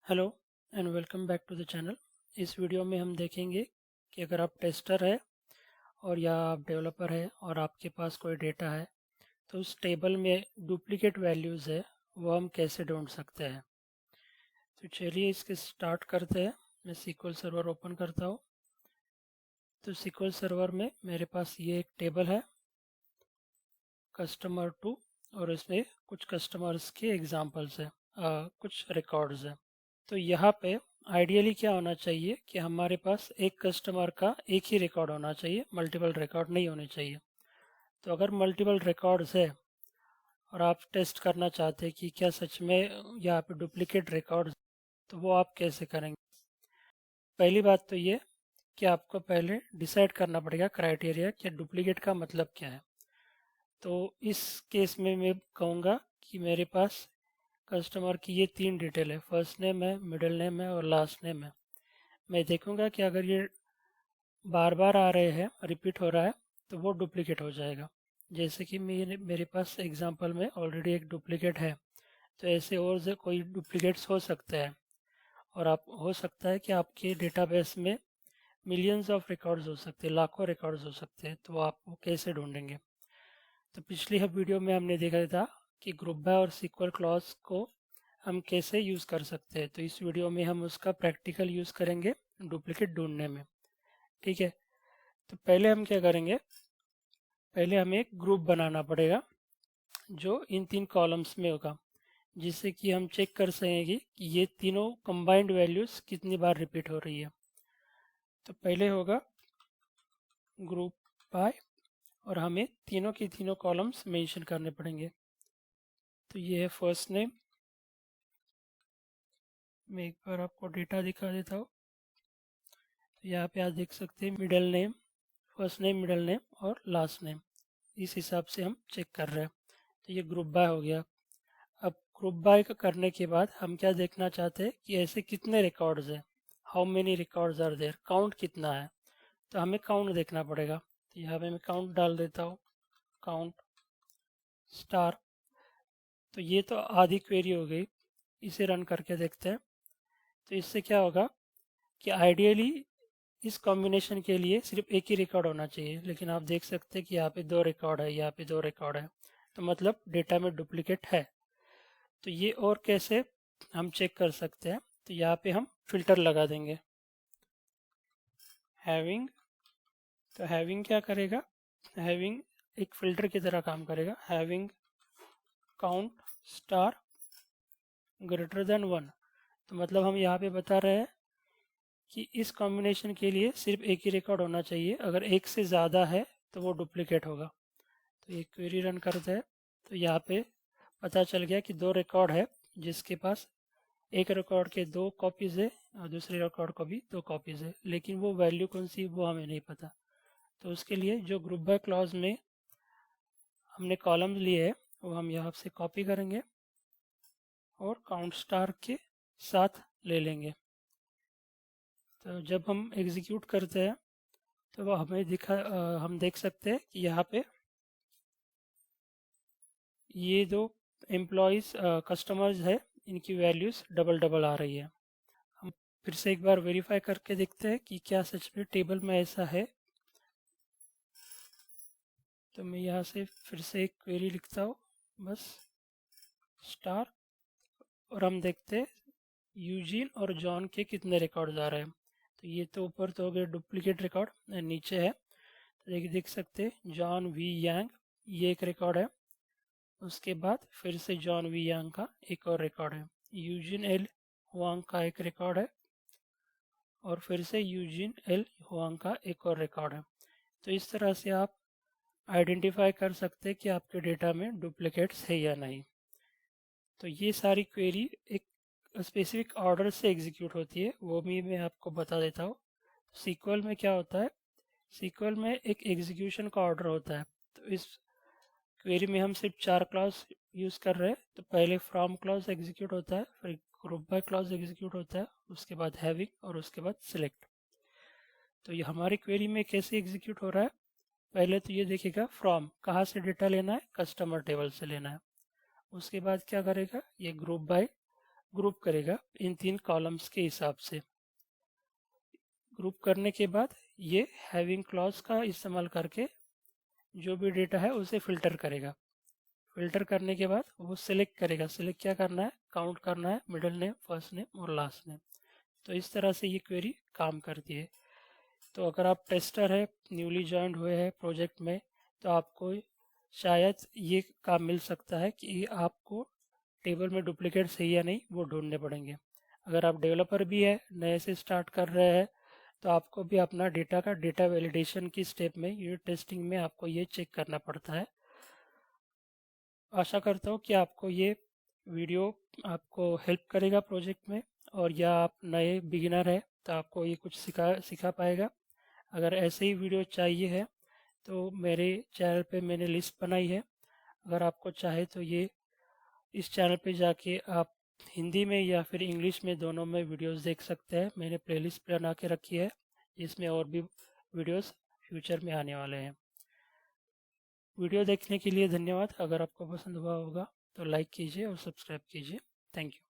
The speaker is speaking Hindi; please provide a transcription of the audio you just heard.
Hello and welcome back to the channel. इस वीडियो में हम देखेंगे कि अगर आप टेस्टर है और या आप डेवलपर है और आपके पास कोई डेटा है तो उस टेबल में डुप्लीकेट वैल्यूज़ है वो हम कैसे ढूंढ सकते हैं। तो चलिए इसके स्टार्ट करते हैं। मैं SQL सर्वर ओपन करता हूँ। तो SQL सर्वर में मेरे पास ये एक टेबल है कस्टमर टू, और इसमें कुछ कस्टमर्स के एग्जांपल्स है, कुछ रिकॉर्ड्स है। तो यहाँ पे आइडियली क्या होना चाहिए कि हमारे पास एक कस्टमर का एक ही रिकॉर्ड होना चाहिए, मल्टीपल रिकॉर्ड नहीं होने चाहिए। तो अगर मल्टीपल रिकॉर्ड्स है और आप टेस्ट करना चाहते हैं कि क्या सच में यहाँ पे डुप्लीकेट रिकॉर्ड्स, तो वो आप कैसे करेंगे। पहली बात तो ये कि आपको पहले डिसाइड करना पड़ेगा क्राइटेरिया कि डुप्लीकेट का मतलब क्या है। तो इस केस में मैं कहूँगा कि मेरे पास कस्टमर की ये तीन डिटेल है, फर्स्ट नेम है, मिडिल नेम है और लास्ट नेम है। मैं देखूँगा कि अगर ये बार बार आ रहे हैं, रिपीट हो रहा है, तो वो डुप्लीकेट हो जाएगा। जैसे कि मेरे पास एग्जांपल में ऑलरेडी एक डुप्लीकेट है, तो ऐसे और से कोई डुप्लीकेट्स हो सकते हैं। और आप हो सकता है कि आपके डेटाबेस में मिलियंस ऑफ रिकॉर्ड्स हो सकते हैं, लाखों रिकॉर्ड्स हो सकते हैं, तो आप वो कैसे ढूंढेंगे। तो पिछली वीडियो में हमने देखा था कि ग्रुप बाय और सीक्वल क्लॉज को हम कैसे यूज़ कर सकते हैं। तो इस वीडियो में हम उसका प्रैक्टिकल यूज़ करेंगे डुप्लीकेट ढूंढने में। ठीक है। तो पहले हम क्या करेंगे, पहले हमें एक ग्रुप बनाना पड़ेगा जो इन तीन कॉलम्स में होगा, जिससे कि हम चेक कर सकेंगे कि ये तीनों कंबाइंड वैल्यूज़ कितनी बार रिपीट हो रही है। तो पहले होगा ग्रुप बाय और हमें तीनों की तीनों कॉलम्स मेंशन करने पड़ेंगे। तो ये है फर्स्ट नेम। मैं एक बार आपको डेटा दिखा देता हूँ। तो यहाँ पे आप देख सकते हैं middle name, first name, middle name और लास्ट नेम। इस हिसाब से हम चेक कर रहे हैं। तो ये ग्रुप बाय हो गया। अब ग्रुप बाय करने के बाद हम क्या देखना चाहते हैं कि ऐसे कितने रिकॉर्ड्स हैं, how many records are there, count कितना है। तो हमें काउंट देखना पड़ेगा। तो यहाँ पे मैं काउंट डाल देता हूँ, काउंट स्टार। तो ये तो आधी क्वेरी हो गई। इसे रन करके देखते हैं। तो इससे क्या होगा कि आइडियली इस कॉम्बिनेशन के लिए सिर्फ एक ही रिकॉर्ड होना चाहिए, लेकिन आप देख सकते हैं कि यहाँ पे दो रिकॉर्ड है, यहाँ पे दो रिकॉर्ड है। तो मतलब डेटा में डुप्लीकेट है। तो ये और कैसे हम चेक कर सकते हैं। तो यहाँ पे हम फिल्टर लगा देंगे, हैविंग। तो हैविंग क्या करेगा, हैविंग एक फिल्टर की तरह काम करेगा। Having count star greater than 1। तो मतलब हम यहाँ पे बता रहे हैं कि इस कॉम्बिनेशन के लिए सिर्फ एक ही रिकॉर्ड होना चाहिए, अगर एक से ज़्यादा है तो वो डुप्लीकेट होगा। तो ये क्वेरी रन करते हैं। तो यहाँ पे पता चल गया कि दो रिकॉर्ड है, जिसके पास एक रिकॉर्ड के दो कॉपीज़ है और दूसरे रिकॉर्ड को भी दो कॉपीज़ है, लेकिन वो वैल्यू कौन सी वो हमें नहीं पता। तो उसके लिए जो ग्रुप बाय क्लॉज में हमने कॉलम लिए है वो हम यहाँ से कॉपी करेंगे और काउंट स्टार के साथ ले लेंगे। तो जब हम एग्जीक्यूट करते हैं तो वो हमें हम देख सकते हैं कि यहाँ पे ये दो एम्प्लॉयज़ कस्टमर्स है, इनकी वैल्यूज़ डबल डबल आ रही है। हम फिर से एक बार वेरीफाई करके देखते हैं कि क्या सच में टेबल में ऐसा है। तो मैं यहाँ से फिर से एक क्वेरी लिखता हूँ, बस स्टार, और हम देखते हैं यूजीन और जॉन के कितने रिकॉर्ड्स आ रहे हैं। तो ये तो ऊपर तो हो गए डुप्लीकेट रिकॉर्ड, नीचे है तो देख सकते हैं जॉन वी यांग, ये एक रिकॉर्ड है। उसके बाद फिर से जॉन वी यांग का एक और रिकॉर्ड है। यूजिन एल हुआंग का एक रिकॉर्ड है और फिर से यूजिन एल हुआंग का एक और रिकॉर्ड है। तो इस तरह से आप आइडेंटिफाई कर सकते हैं कि आपके डेटा में डुप्लीकेट्स है या नहीं। तो ये सारी क्वेरी एक स्पेसिफिक ऑर्डर से एग्जीक्यूट होती है, वो भी मैं आपको बता देता हूँ। सीक्वल में क्या होता है, सीक्वल में एक एग्जीक्यूशन का ऑर्डर होता है। तो इस क्वेरी में हम सिर्फ चार क्लॉज यूज़ कर रहे हैं। तो पहले फ्रॉम क्लॉज एग्जीक्यूट होता है, फिर ग्रुप बाय क्लॉज एग्जीक्यूट होता है, उसके बाद हैविंग और उसके बाद सिलेक्ट। तो ये हमारी क्वेरी में कैसे एग्जीक्यूट हो रहा है, पहले तो ये देखेगा फ्रॉम कहाँ से डेटा लेना है, कस्टमर टेबल से लेना है। उसके बाद क्या करेगा, ये ग्रुप बाय ग्रुप करेगा इन 3 कॉलम्स के हिसाब से। ग्रुप करने के बाद ये हैविंग क्लॉज का इस्तेमाल करके जो भी डेटा है उसे फ़िल्टर करेगा। फ़िल्टर करने के बाद वो सिलेक्ट करेगा। सिलेक्ट क्या करना है? काउंट करना है मिडिल नेम, फर्स्ट नेम और लास्ट नेम। तो इस तरह से ये क्वेरी काम करती है। तो अगर आप टेस्टर है, न्यूली ज्वाइंड हुए हैं प्रोजेक्ट में, तो आपको शायद ये काम मिल सकता है कि आपको टेबल में डुप्लीकेट्स है या नहीं वो ढूंढने पड़ेंगे। अगर आप डेवलपर भी है, नए से स्टार्ट कर रहे हैं, तो आपको भी अपना डेटा का डेटा वैलिडेशन की स्टेप में, यूनिट टेस्टिंग में आपको ये चेक करना पड़ता है। आशा करता हूँ कि आपको ये वीडियो आपको हेल्प करेगा प्रोजेक्ट में, और या आप नए बिगिनर है तो आपको ये कुछ सिखा पाएगा। अगर ऐसे ही वीडियो चाहिए है तो मेरे चैनल पे मैंने लिस्ट बनाई है। अगर आपको चाहे तो ये इस चैनल पे जाके आप हिंदी में या फिर इंग्लिश में दोनों में वीडियोस देख सकते हैं। मैंने प्लेलिस्ट बना के रखी है जिसमें और भी वीडियोस फ्यूचर में आने वाले हैं। वीडियो देखने के लिए धन्यवाद। अगर आपको पसंद हुआ होगा तो लाइक कीजिए और सब्सक्राइब कीजिए। Thank you.